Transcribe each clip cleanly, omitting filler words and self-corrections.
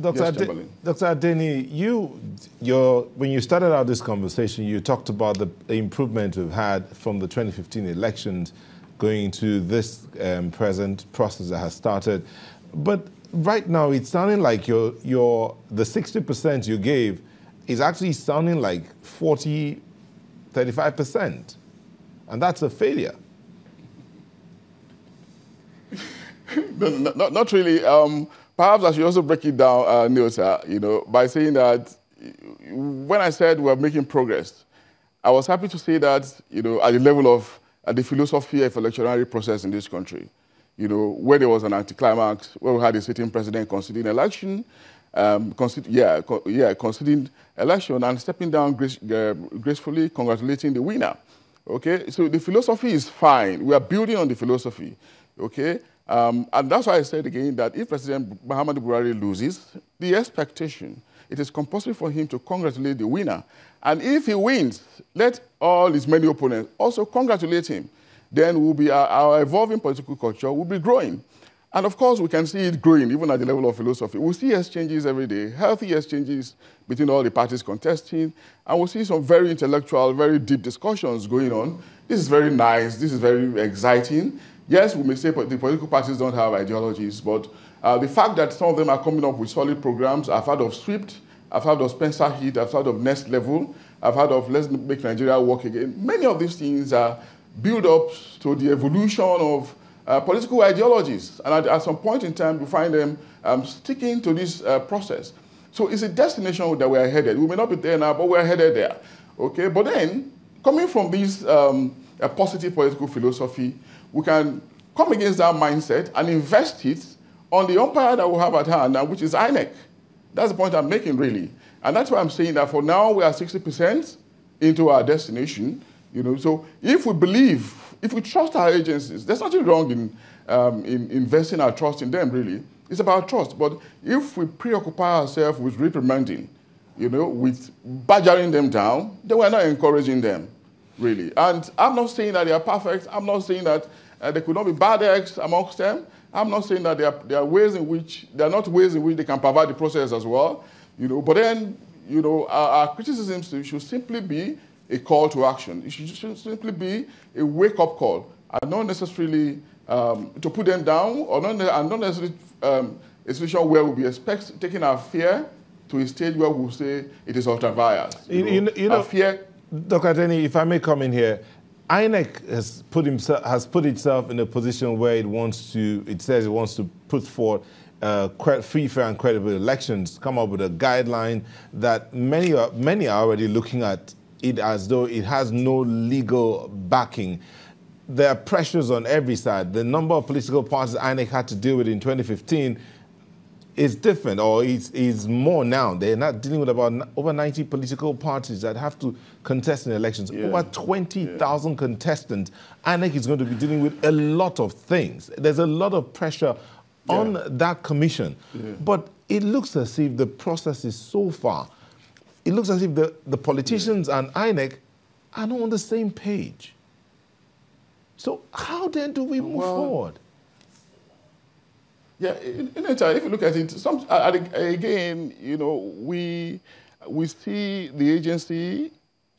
Dr. Adeni, when you started out this conversation, you talked about the improvement we've had from the 2015 elections going into this present process that has started. But right now, it's sounding like the 60% you gave is actually sounding like 40, 35%. And that's a failure. No, not really. Perhaps I should also break it down, Nilsa, by saying that when I said we're making progress, I was happy to say that, at the level of the philosophy of electionary process in this country, where there was an anticlimax, where we had a sitting president conceding election, conceding election and stepping down gracefully, congratulating the winner. Okay, so the philosophy is fine. We are building on the philosophy. Okay. And that's why I said again that if President Muhammadu Buhari loses, the expectation, it is compulsory for him to congratulate the winner. And if he wins, let all his many opponents also congratulate him. Then we'll be, our evolving political culture will be growing. And of course, we can see it growing even at the level of philosophy. We'll see exchanges every day, healthy exchanges between all the parties contesting, and we'll see some very intellectual, very deep discussions going on. This is very nice. This is very exciting. Yes, we may say the political parties don't have ideologies, but the fact that some of them are coming up with solid programs, I've heard of SWIFT, I've heard of Spencer Heat, I've heard of Next Level, I've heard of Let's Make Nigeria Work Again. Many of these things are build-ups to the evolution of political ideologies. And at some point in time, we find them sticking to this process. So it's a destination that we are headed. We may not be there now, but we're headed there. Okay, but then, coming from this a positive political philosophy, we can come against that mindset and invest it on the umpire that we have at hand now, which is INEC. That's the point I'm making, really. And that's why I'm saying that for now, we are 60% into our destination. So if we believe, if we trust our agencies, there's nothing wrong in investing our trust in them, really. It's about trust. But if we preoccupy ourselves with reprimanding, with badgering them down, then we're not encouraging them. Really. And I'm not saying that they are perfect. I'm not saying that there could not be bad eggs amongst them. I'm not saying that there are ways in which, there are not ways in which they can pervert the process as well. But then, our criticisms should simply be a call to action. It should simply be a wake-up call, and not necessarily to put them down, or not necessarily a situation where we'll be taking our fear to a stage where we'll say it is ultra-vires. Our fear. Dr. Adeni, if I may come in here, INEC has put itself in a position where it says it wants to put forth free, fair, and credible elections, come up with a guideline that many are already looking at it as though it has no legal backing. There are pressures on every side. The number of political parties INEC had to deal with in 2015 is different, or is more now. They're not dealing with about over 90 political parties that have to contest in elections. Yeah. Over 20,000 contestants. INEC is going to be dealing with a lot of things. There's a lot of pressure on that commission. Yeah. But it looks as if the process is so far. It looks as if the politicians and INEC are not on the same page. So how then do we move forward? Yeah, if you look at it, again, we see the agency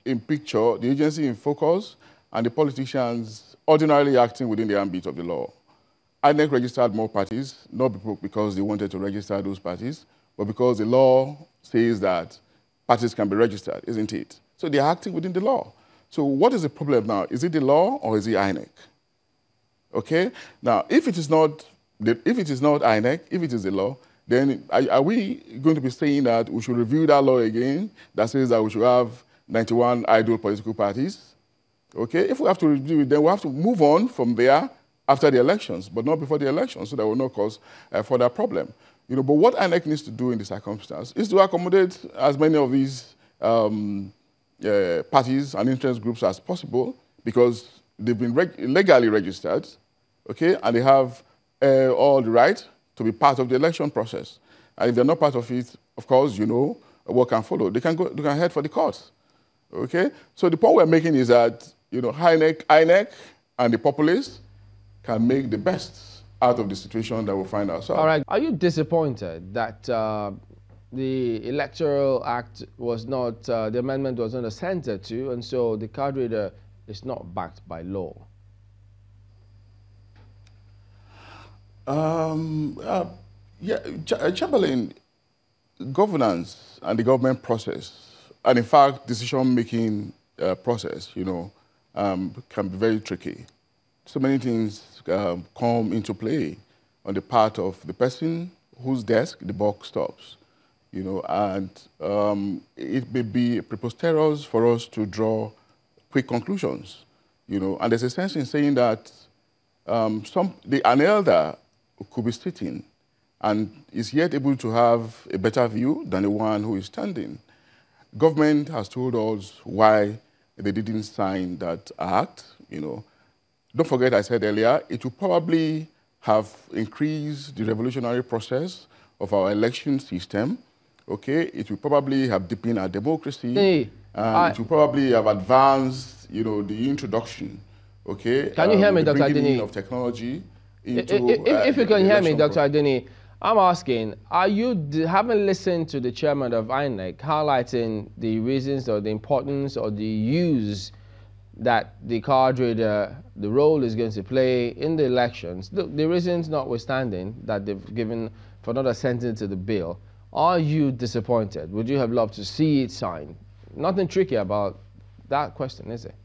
in picture, the agency in focus, and the politicians ordinarily acting within the ambit of the law. INEC registered more parties, not because they wanted to register those parties, but because the law says that parties can be registered, isn't it? So they're acting within the law. So what is the problem now? Is it the law or is it INEC? Okay? Now, if it is not INEC, if it is the law, then are we going to be saying that we should review that law again that says that we should have 91 idle political parties? Okay, if we have to review it, then we have to move on from there after the elections, but not before the elections, so that will not cause further problem. But what INEC needs to do in this circumstance is to accommodate as many of these parties and interest groups as possible, because they've been legally registered, okay, and they have all the right to be part of the election process. And if they're not part of it, of course, what can follow. They can head for the courts. Okay? So the point we're making is that, INEC and the populace can make the best out of the situation that we find ourselves. All right. Are you disappointed that the Electoral Act was not, the amendment was not assented to, and so the card reader is not backed by law? Yeah, Chamberlain, governance and the government process, and in fact, decision-making process, can be very tricky. So many things come into play on the part of the person whose desk the buck stops, and it may be preposterous for us to draw quick conclusions, and there's a sense in saying that an elder could be sitting and is yet able to have a better view than the one who is standing. Government has told us why they didn't sign that act, Don't forget, I said earlier, it will probably have increased the revolutionary process of our election system, okay? It will probably have deepened our democracy. It will probably have advanced, the introduction, okay? Can you hear me, Dr. Adini? Of technology into if you can hear me, Dr. Adini, I'm asking, haven't listened to the chairman of INEC highlighting the reasons or the importance or the use that the card reader, the role is going to play in the elections, the reasons notwithstanding that they've given for not assenting to the bill? Are you disappointed? Would you have loved to see it signed? Nothing tricky about that question, is it?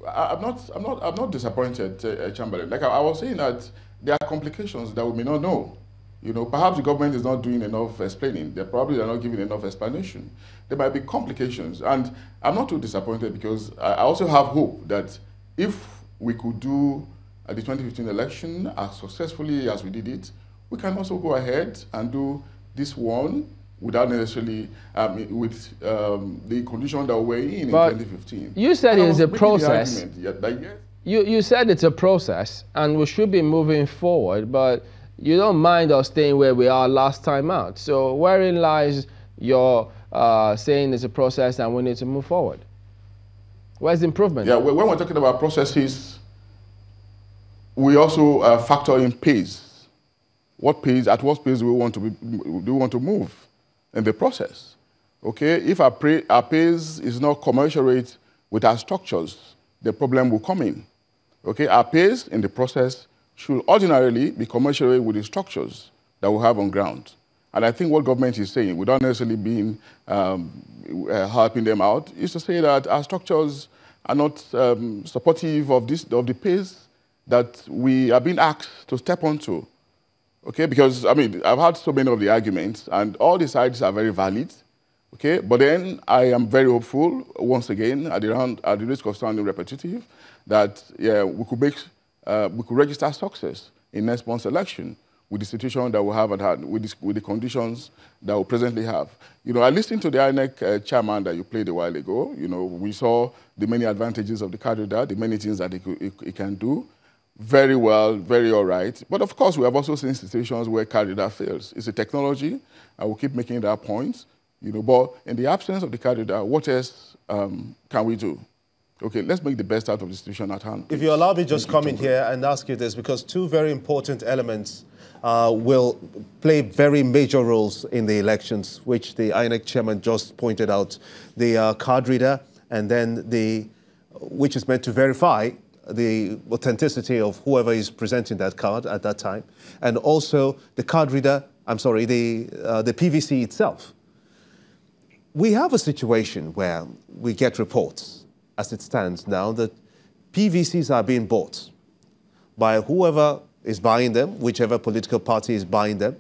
I'm not disappointed, Chamberlain. Like I was saying, that there are complications that we may not know. Perhaps the government is not doing enough explaining. They're not giving enough explanation. There might be complications. And I'm not too disappointed because I also have hope that if we could do the 2015 election as successfully as we did it, we can also go ahead and do this one without necessarily, with the condition that we're in 2015. You said it's a process. You said it's a process, and we should be moving forward, but you don't mind us staying where we are last time out. So wherein lies your saying it's a process and we need to move forward? Where's the improvement? Yeah, when we're talking about processes, we also factor in pace. At what pace do we want to move in the process? Okay, if our pace is not commensurate with our structures, the problem will come in. Okay, our pace in the process should ordinarily be commensurate with the structures that we have on ground. And I think what government is saying, without necessarily being helping them out, is to say that our structures are not supportive of the pace that we are being asked to step onto. Okay, because, I've had so many of the arguments, and all the sides are very valid. Okay, but then I am very hopeful, once again, at the risk of sounding repetitive, that we could register success in next month's election with the situation that we have at hand, with the conditions that we presently have. I listened to the INEC chairman that you played a while ago. We saw the many advantages of the card reader, the many things that it can do. Very well, very all right. But of course, we have also seen situations where card reader fails. It's a technology. I will keep making that point. But in the absence of the card reader, what else can we do? Okay, let's make the best out of the situation at hand. If you allow me just come in here and ask you this, because two very important elements will play very major roles in the elections, which the INEC chairman just pointed out. The card reader, and then which is meant to verify the authenticity of whoever is presenting that card at that time, and also the card reader, the PVC itself. We have a situation where we get reports, as it stands now, that PVCs are being bought by whoever is buying them, whichever political party is buying them.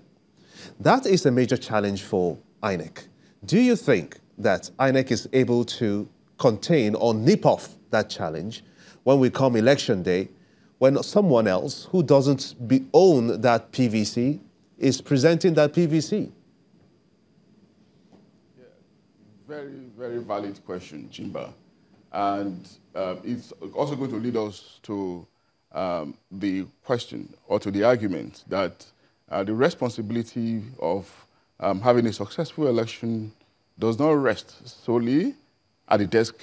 That is a major challenge for INEC. Do you think that INEC is able to contain or nip off that challenge when we come election day, when someone else who doesn't own that PVC is presenting that PVC? Yeah, very, very valid question, Chimba. And it's also going to lead us to the question or to the argument that the responsibility of having a successful election does not rest solely at the desk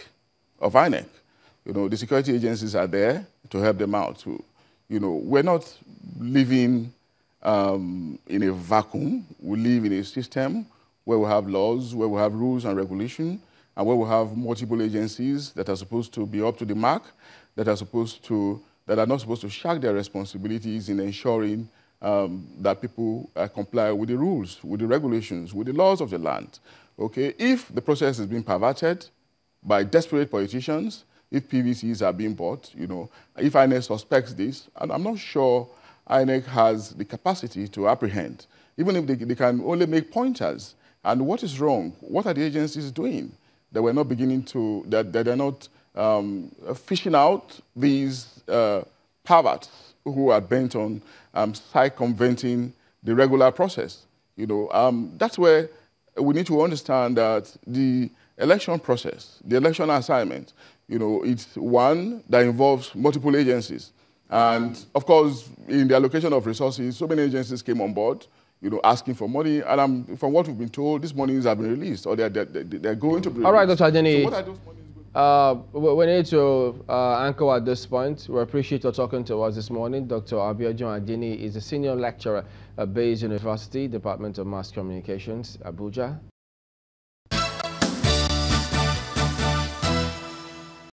of INEC. The security agencies are there to help them out, to You know, we're not living in a vacuum. We live in a system where we have laws, where we have rules and regulation, and where we have multiple agencies that are supposed to be up to the mark, that are not supposed to shirk their responsibilities in ensuring that people comply with the rules, with the regulations, with the laws of the land. Okay, if the process is being perverted by desperate politicians, if PVCs are being bought, you know, if INEC suspects this, and I'm not sure INEC has the capacity to apprehend, even if they can only make pointers. And what is wrong? What are the agencies doing that we're not beginning to, that they're not fishing out these perverts who are bent on circumventing the regular process? You know, that's where we need to understand that the election process, the election assignment, you know, it's one that involves multiple agencies. And of course, in the allocation of resources, so many agencies came on board, you know, asking for money. And from what we've been told, these monies have been released, or they're going to be released. All right, Dr. Adeni. So what are those monies? We need to anchor at this point. We appreciate your talking to us this morning. Dr. Abiodun Adeni is a senior lecturer at Bayes University, Department of Mass Communications, Abuja.